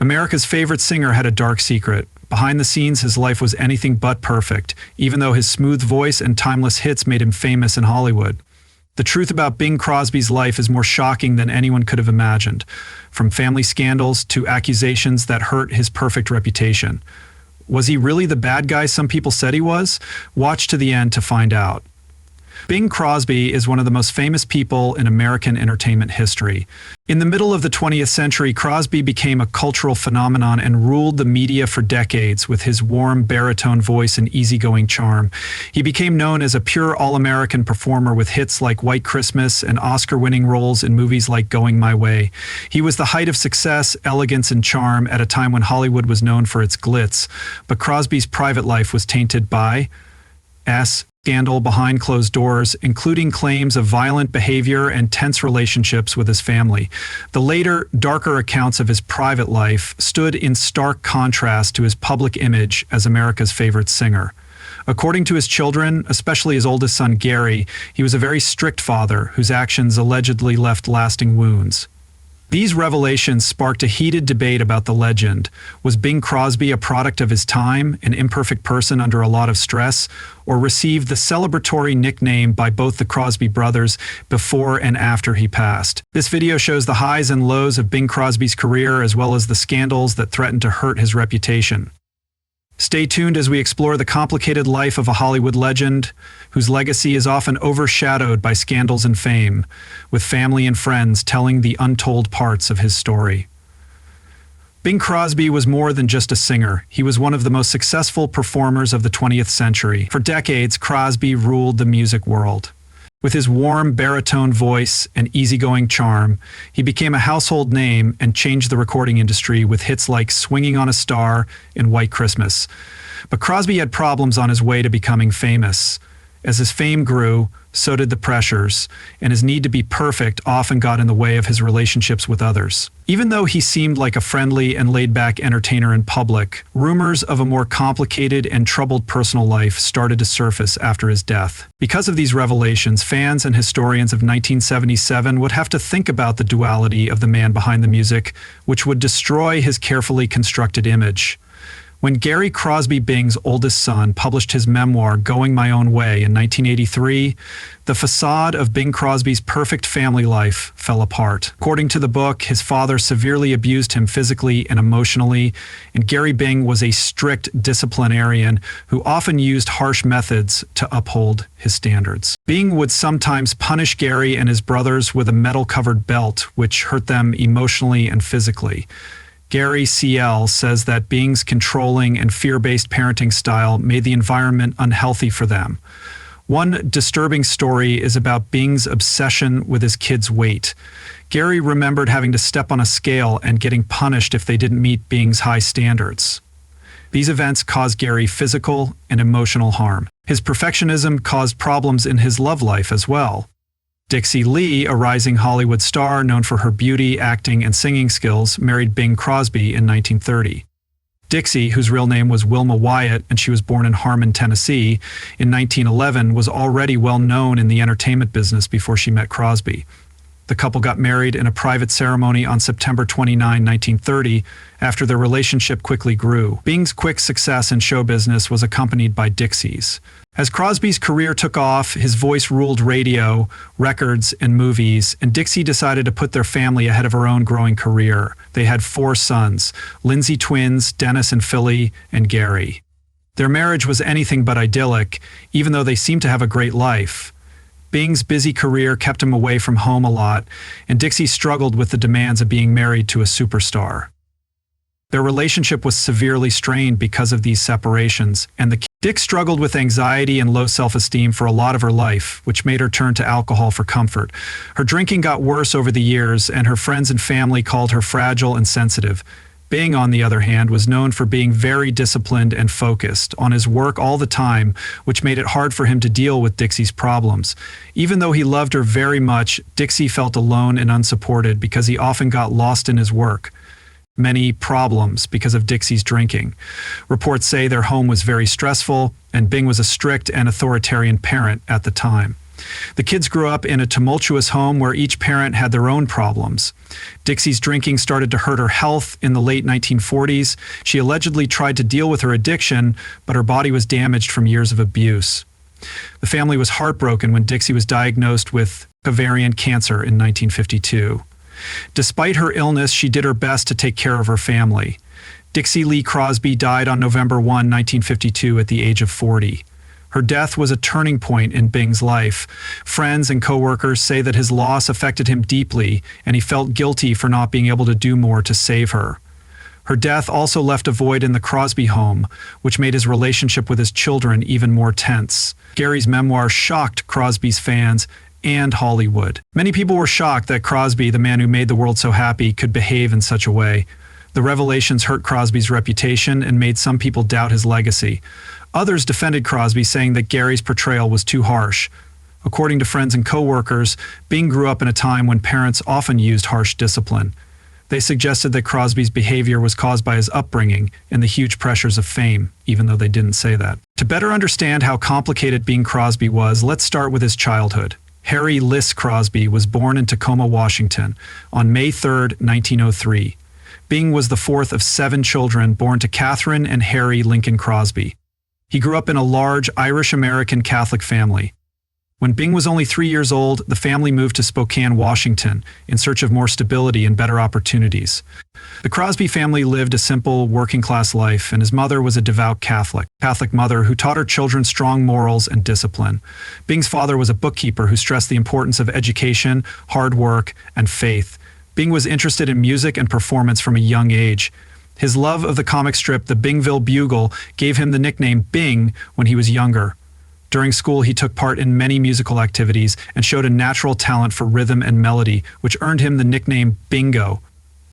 America's favorite singer had a dark secret. Behind the scenes, his life was anything but perfect, even though his smooth voice and timeless hits made him famous in Hollywood. The truth about Bing Crosby's life is more shocking than anyone could have imagined, from family scandals to accusations that hurt his perfect reputation. Was he really the bad guy some people said he was? Watch to the end to find out. Bing Crosby is one of the most famous people in American entertainment history. In the middle of the 20th century, Crosby became a cultural phenomenon and ruled the media for decades with his warm baritone voice and easygoing charm. He became known as a pure all-American performer with hits like White Christmas and Oscar-winning roles in movies like Going My Way. He was the height of success, elegance, and charm at a time when Hollywood was known for its glitz, but Crosby's private life was tainted by scandal behind closed doors, including claims of violent behavior and tense relationships with his family. The later, darker accounts of his private life stood in stark contrast to his public image as America's favorite singer. According to his children, especially his oldest son Gary, he was a very strict father whose actions allegedly left lasting wounds. These revelations sparked a heated debate about the legend. Was Bing Crosby a product of his time, an imperfect person under a lot of stress, or received the celebratory nickname by both the Crosby brothers before and after he passed? This video shows the highs and lows of Bing Crosby's career as well as the scandals that threatened to hurt his reputation. Stay tuned as we explore the complicated life of a Hollywood legend whose legacy is often overshadowed by scandals and fame, with family and friends telling the untold parts of his story. Bing Crosby was more than just a singer. He was one of the most successful performers of the 20th century. For decades, Crosby ruled the music world. With his warm baritone voice and easygoing charm, he became a household name and changed the recording industry with hits like Swinging on a Star and White Christmas. But Crosby had problems on his way to becoming famous. As his fame grew, so did the pressures, and his need to be perfect often got in the way of his relationships with others. Even though he seemed like a friendly and laid-back entertainer in public, rumors of a more complicated and troubled personal life started to surface after his death. Because of these revelations, fans and historians of 1977 would have to think about the duality of the man behind the music, which would destroy his carefully constructed image. When Gary Crosby, Bing's oldest son, published his memoir, Going My Own Way, in 1983, the facade of Bing Crosby's perfect family life fell apart. According to the book, his father severely abused him physically and emotionally, and Gary Bing was a strict disciplinarian who often used harsh methods to uphold his standards. Bing would sometimes punish Gary and his brothers with a metal-covered belt, which hurt them emotionally and physically. Gary C.L. says that Bing's controlling and fear-based parenting style made the environment unhealthy for them. One disturbing story is about Bing's obsession with his kids' weight. Gary remembered having to step on a scale and getting punished if they didn't meet Bing's high standards. These events caused Gary physical and emotional harm. His perfectionism caused problems in his love life as well. Dixie Lee, a rising Hollywood star known for her beauty, acting, and singing skills, married Bing Crosby in 1930. Dixie, whose real name was Wilma Wyatt and she was born in Harmon, Tennessee, in 1911 was already well known in the entertainment business before she met Crosby. The couple got married in a private ceremony on September 29, 1930, after their relationship quickly grew. Bing's quick success in show business was accompanied by Dixie's. As Crosby's career took off, his voice ruled radio, records, and movies, and Dixie decided to put their family ahead of her own growing career. They had 4 sons, Lindsay twins, Dennis and Philly, and Gary. Their marriage was anything but idyllic, even though they seemed to have a great life. Bing's busy career kept him away from home a lot, and Dixie struggled with the demands of being married to a superstar. Their relationship was severely strained because of these separations, and Dick struggled with anxiety and low self-esteem for a lot of her life, which made her turn to alcohol for comfort. Her drinking got worse over the years, and her friends and family called her fragile and sensitive. Bing, on the other hand, was known for being very disciplined and focused on his work all the time, which made it hard for him to deal with Dixie's problems. Even though he loved her very much, Dixie felt alone and unsupported because he often got lost in his work. Many problems because of Dixie's drinking. Reports say their home was very stressful, and Bing was a strict and authoritarian parent at the time. The kids grew up in a tumultuous home where each parent had their own problems. Dixie's drinking started to hurt her health in the late 1940s. She allegedly tried to deal with her addiction, but her body was damaged from years of abuse. The family was heartbroken when Dixie was diagnosed with ovarian cancer in 1952. Despite her illness, she did her best to take care of her family. Dixie Lee Crosby died on November 1, 1952 at the age of 40. Her death was a turning point in Bing's life. Friends and coworkers say that his loss affected him deeply, and he felt guilty for not being able to do more to save her. Her death also left a void in the Crosby home, which made his relationship with his children even more tense. Gary's memoir shocked Crosby's fans and Hollywood. Many people were shocked that Crosby, the man who made the world so happy, could behave in such a way. The revelations hurt Crosby's reputation and made some people doubt his legacy. Others defended Crosby, saying that Gary's portrayal was too harsh. According to friends and coworkers, Bing grew up in a time when parents often used harsh discipline. They suggested that Crosby's behavior was caused by his upbringing and the huge pressures of fame, even though they didn't say that. To better understand how complicated Bing Crosby was, let's start with his childhood. Harry Liss Crosby was born in Tacoma, Washington, on May 3, 1903. Bing was the fourth of 7 children born to Catherine and Harry Lincoln Crosby. He grew up in a large Irish-American Catholic family. When Bing was only 3 years old, the family moved to Spokane, Washington, in search of more stability and better opportunities. The Crosby family lived a simple, working-class life, and his mother was a devout Catholic mother who taught her children strong morals and discipline. Bing's father was a bookkeeper who stressed the importance of education, hard work, and faith. Bing was interested in music and performance from a young age. His love of the comic strip The Bingville Bugle gave him the nickname Bing when he was younger. During school, he took part in many musical activities and showed a natural talent for rhythm and melody, which earned him the nickname Bingo.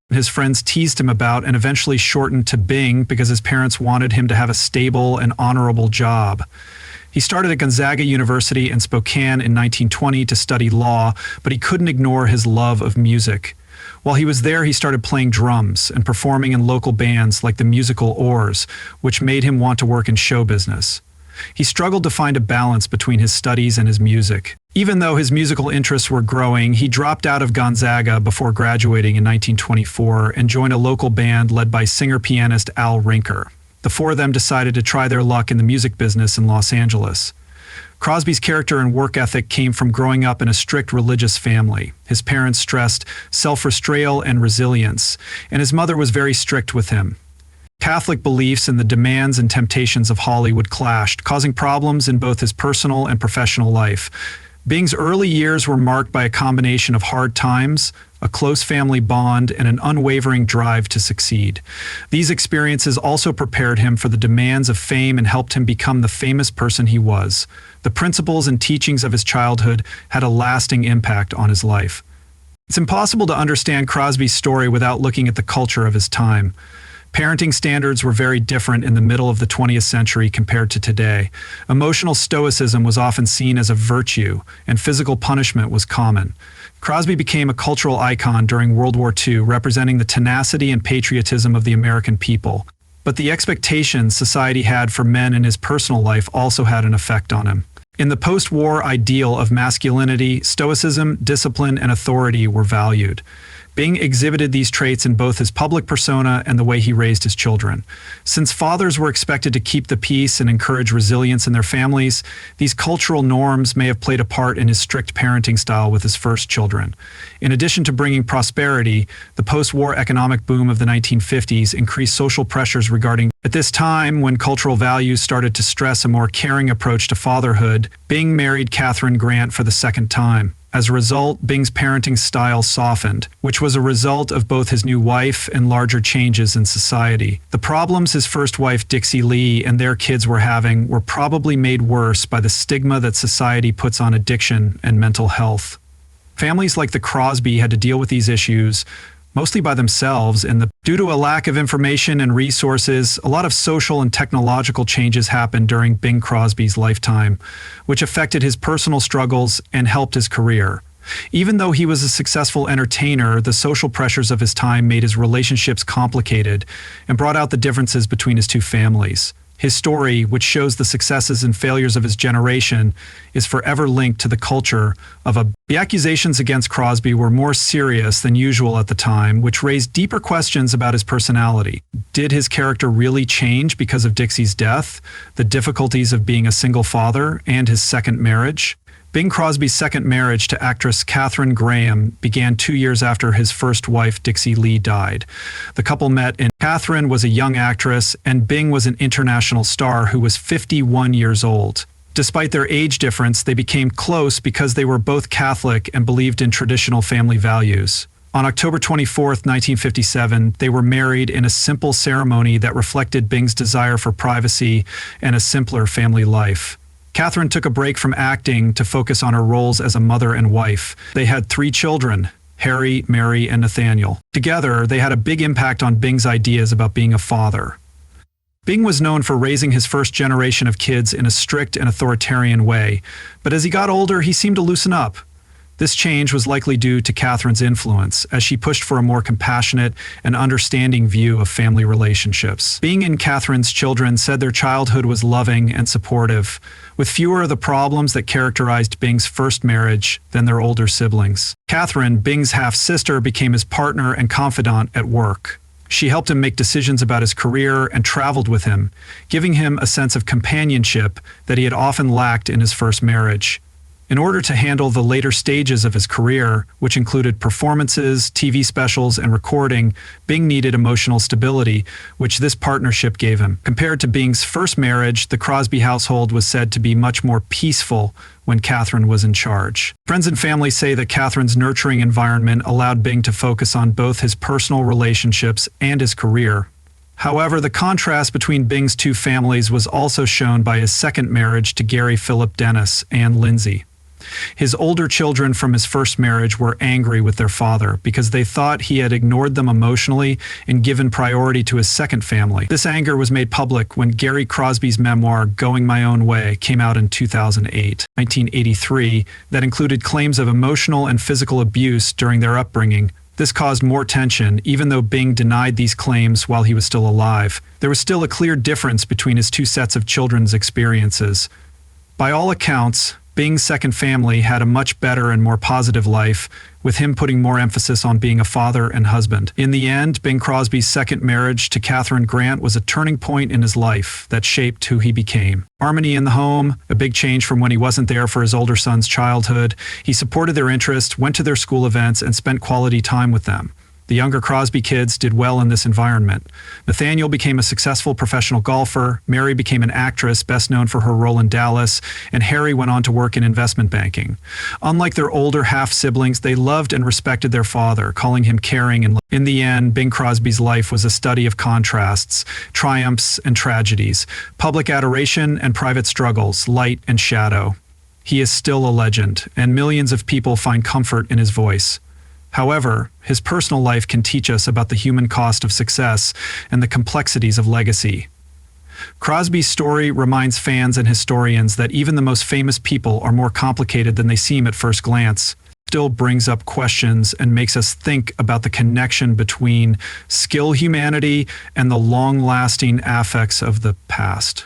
His friends teased him about and eventually shortened to Bing because his parents wanted him to have a stable and honorable job. He started at Gonzaga University in Spokane in 1920 to study law, but he couldn't ignore his love of music. While he was there, he started playing drums and performing in local bands like the musical Oars, which made him want to work in show business. He struggled to find a balance between his studies and his music. Even though his musical interests were growing, he dropped out of Gonzaga before graduating in 1924 and joined a local band led by singer-pianist Al Rinker. The four of them decided to try their luck in the music business in Los Angeles. Crosby's character and work ethic came from growing up in a strict religious family. His parents stressed self-restraint and resilience, and his mother was very strict with him. Catholic beliefs and the demands and temptations of Hollywood clashed, causing problems in both his personal and professional life. Bing's early years were marked by a combination of hard times, a close family bond, and an unwavering drive to succeed. These experiences also prepared him for the demands of fame and helped him become the famous person he was. The principles and teachings of his childhood had a lasting impact on his life. It's impossible to understand Crosby's story without looking at the culture of his time. Parenting standards were very different in the middle of the 20th century compared to today. Emotional stoicism was often seen as a virtue, and physical punishment was common. Crosby became a cultural icon during World War II, representing the tenacity and patriotism of the American people. But the expectations society had for men in his personal life also had an effect on him. In the post-war ideal of masculinity, stoicism, discipline, and authority were valued. Bing exhibited these traits in both his public persona and the way he raised his children. Since fathers were expected to keep the peace and encourage resilience in their families, these cultural norms may have played a part in his strict parenting style with his first children. In addition to bringing prosperity, the post-war economic boom of the 1950s increased social pressures regarding. At this time, when cultural values started to stress a more caring approach to fatherhood, Bing married Catherine Grant for the second time. As a result, Bing's parenting style softened, which was a result of both his new wife and larger changes in society. The problems his first wife, Dixie Lee, and their kids were having were probably made worse by the stigma that society puts on addiction and mental health. Families like the Crosby had to deal with these issues mostly by themselves, and due to a lack of information and resources, a lot of social and technological changes happened during Bing Crosby's lifetime, which affected his personal struggles and helped his career. Even though he was a successful entertainer, the social pressures of his time made his relationships complicated and brought out the differences between his two families. His story, which shows the successes and failures of his generation, is forever linked to the culture of a... The accusations against Crosby were more serious than usual at the time, which raised deeper questions about his personality. Did his character really change because of Dixie's death, the difficulties of being a single father, and his second marriage? Bing Crosby's second marriage to actress Katharine Graham began 2 years after his first wife, Dixie Lee, died. The couple met in... Katharine was a young actress, and Bing was an international star who was 51 years old. Despite their age difference, they became close because they were both Catholic and believed in traditional family values. On October 24, 1957, they were married in a simple ceremony that reflected Bing's desire for privacy and a simpler family life. Katharine took a break from acting to focus on her roles as a mother and wife. They had 3 children, Harry, Mary, and Nathaniel. Together, they had a big impact on Bing's ideas about being a father. Bing was known for raising his first generation of kids in a strict and authoritarian way, but as he got older, he seemed to loosen up. This change was likely due to Katharine's influence, as she pushed for a more compassionate and understanding view of family relationships. Bing and Katharine's children said their childhood was loving and supportive, with fewer of the problems that characterized Bing's first marriage than their older siblings. Katharine, Bing's half-sister, became his partner and confidant at work. She helped him make decisions about his career and traveled with him, giving him a sense of companionship that he had often lacked in his first marriage. In order to handle the later stages of his career, which included performances, TV specials, and recording, Bing needed emotional stability, which this partnership gave him. Compared to Bing's first marriage, the Crosby household was said to be much more peaceful when Katharine was in charge. Friends and family say that Katharine's nurturing environment allowed Bing to focus on both his personal relationships and his career. However, the contrast between Bing's 2 families was also shown by his second marriage to Gary Philip Dennis and Lindsay. His older children from his first marriage were angry with their father because they thought he had ignored them emotionally and given priority to his second family. This anger was made public when Gary Crosby's memoir, Going My Own Way, came out in 2008. 1983, that included claims of emotional and physical abuse during their upbringing. This caused more tension, even though Bing denied these claims while he was still alive. There was still a clear difference between his 2 sets of children's experiences. By all accounts, Bing's second family had a much better and more positive life, with him putting more emphasis on being a father and husband. In the end, Bing Crosby's second marriage to Katharine Grant was a turning point in his life that shaped who he became. Harmony in the home, a big change from when he wasn't there for his older son's childhood. He supported their interests, went to their school events, and spent quality time with them. The younger Crosby kids did well in this environment. Nathaniel became a successful professional golfer, Mary became an actress best known for her role in Dallas, and Harry went on to work in investment banking. Unlike their older half-siblings, they loved and respected their father, calling him caring and... In the end, Bing Crosby's life was a study of contrasts, triumphs and tragedies, public adoration and private struggles, light and shadow. He is still a legend, and millions of people find comfort in his voice. However, his personal life can teach us about the human cost of success and the complexities of legacy. Crosby's story reminds fans and historians that even the most famous people are more complicated than they seem at first glance. It still brings up questions and makes us think about the connection between skill humanity and the long-lasting affects of the past.